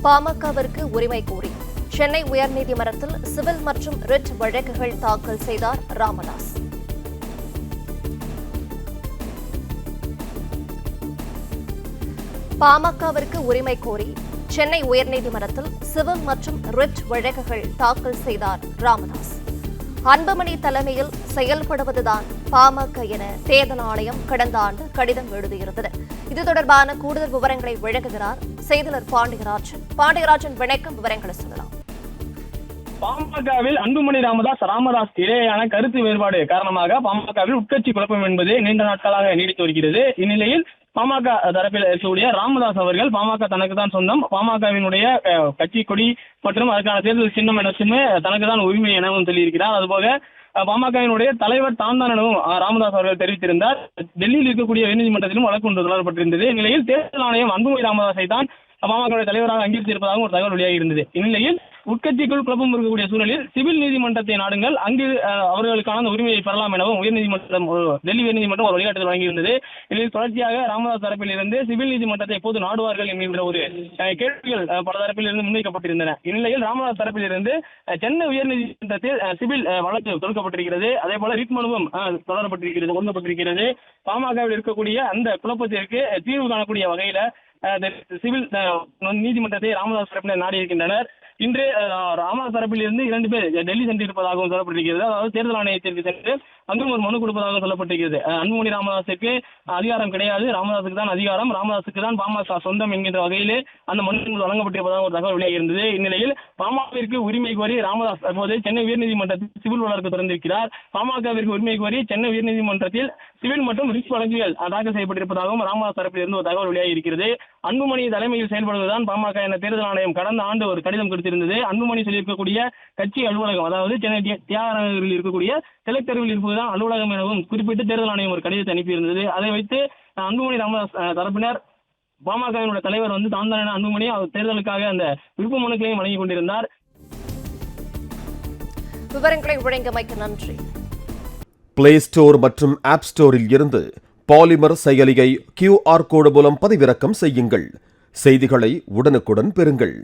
பாமகவிற்கு உரிமை கோரி சென்னை உயர்நீதிமன்றத்தில் சிவில் மற்றும் ரிட் வழக்குகள் தாக்கல் செய்தார் ராமதாஸ். பாமகவிற்கு உரிமை கோரி சென்னை உயர்நீதிமன்றத்தில் சிவில் மற்றும் ரிட் வழக்குகள் தாக்கல் செய்தார் ராமதாஸ். அன்புமணி தலைமையில் செயல்படுவதுதான் பாமக என தேர்தல் ஆணையம் கடந்த ஆண்டு கடிதம் எழுதியிருந்தது. இது தொடர்பான கூடுதல் விவரங்களை வழங்குகிறார் செய்தியாளர் பாண்டியராஜன். பாண்டியராஜன், வணக்கம். விவரங்களை சொல்லலாம். பாமகவில் அன்புமணி ராமதாஸ் இடையேயான கருத்து வேறுபாடு காரணமாக பாமகவில் உட்கட்சி குழப்பம் என்பது நீண்ட நாட்களாக நீடித்து வருகிறது. இந்நிலையில் பாமக தரப்பில் இருக்கக்கூடிய ராமதாஸ் அவர்கள் பாமக தனக்கு தான் சொந்தம், பாமகவினுடைய கட்சி கொடி மற்றும் அதற்கான தேர்தல் சின்னம் எனச்சுமே தனக்கு தான் உரிமை எனவும் சொல்லியிருக்கிறார். அதுபோக பாமகவினுடைய தலைவர் தான் எனவும் ராமதாஸ் அவர்கள் தெரிவித்திருந்தார். டெல்லியில் இருக்கக்கூடிய உயர்நீதிமன்றத்திலும் வழக்கு ஒன்று தொடரப்பட்டிருந்தது. இந்நிலையில் தேர்தல் ஆணையம் அன்புமணி ராமதாஸை தான் பாமக தலைவராக அங்கீகரித்திருப்பதாகவும் ஒரு தகவல் வெளியாகி இருந்தது. இந்நிலையில் உட்கட்சிக்குள் குழப்பம் இருக்கக்கூடிய சூழலில் சிவில் நீதிமன்றத்தை நாடுங்கள், அங்கு அவர்களுக்கான உரிமையை பெறலாம் எனவும் டெல்லி உயர்நீதிமன்றம் ஒரு வழிகாட்டுதல் வழங்கியிருந்தது. இதில் தொடர்ச்சியாக ராமதாஸ் தரப்பில் இருந்து சிவில் நீதிமன்றத்தை எப்போது நாடுவார்கள் என்கின்ற ஒரு கேள்விகள் பல தரப்பில் இருந்து முன்வைக்கப்பட்டிருந்தன. இந்நிலையில் ராமதாஸ் தரப்பில் இருந்து சென்னை உயர்நீதிமன்றத்தில் சிவில் வழக்கு தொடுக்கப்பட்டிருக்கிறது. அதே போல ரிட் மனுவும் கொடுக்கப்பட்டிருக்கிறது. பாமகவில் இருக்கக்கூடிய அந்த குழப்பத்திற்கு தீர்வு காணக்கூடிய வகையில சிவில் நீதிமன்றத்தை ராமதாஸ் தரப்பினர் நாடி இருக்கின்றனர். இன்று ராமதாஸ் தரப்பில் இருந்து 2 பேர் டெல்லி சென்றிருப்பதாகவும் சொல்லப்பட்டிருக்கிறது. அதாவது தேர்தல் ஆணையத்திற்கு சென்று அங்கும் ஒரு மனு கொடுப்பதாக சொல்லப்பட்டிருக்கிறது. அன்புமணி ராமதாஸுக்கு அதிகாரம் கிடையாது, ராமதாஸுக்கு தான் அதிகாரம், ராமதாஸுக்கு தான் பாமக சொந்தம் என்கின்ற வகையிலே அந்த மனு வழங்கப்பட்டிருப்பதாக ஒரு தகவல் வெளியாகி இருந்தது. இந்நிலையில் பாமகவிற்கு உரிமை கோரி ராமதாஸ் தற்போது சென்னை உயர்நீதிமன்றத்தில் சிவில் வழக்கு தொடர்ந்திருக்கிறார். பாமகவிற்கு உரிமை கோரி சென்னை உயர்நீதிமன்றத்தில் சிவில் மற்றும் ரிட் வழக்குகள் தாக்கல் செய்யப்பட்டிருப்பதாகவும் ராமதாஸ் தரப்பில் இருந்து ஒரு தகவல் வெளியாகி இருக்கிறது. அன்புமணி தலைமையில் செயல்படுவதுதான் பாமக என தேர்தல் ஆணையம் கடந்த ஆண்டு ஒரு கடிதம் கொடுத்திருந்தது. அன்புமணி சொல்லியிருக்கக்கூடிய கட்சி அலுவலகம், அதாவது சென்னை தியாகராயரில் இருக்கக்கூடிய செலக்ட் தெருவில் இருப்பதுதான் அலுவலகம் எனவும் குறிப்பிட்டு தேர்தல் ஆணையம் ஒரு கடிதத்தை அனுப்பியிருந்தது. அதை வைத்து அன்புமணி ராமதாஸ் தரப்பினர் பாமகவினுடைய தலைவர் தான் என அன்புமணி தேர்தலுக்காக அந்த விருப்ப மனுக்களையும் வழங்கிக் கொண்டிருந்தார். விவரங்களை வழங்கியமைக்கு நன்றி. பிளே ஸ்டோர் மற்றும் ஆப் ஸ்டோரில் இருந்து பாலிமர் செயலியை QR கோடு மூலம் பதிவிறக்கம் செய்யுங்கள். செய்திகளை உடனுக்குடன் பெறுங்கள்.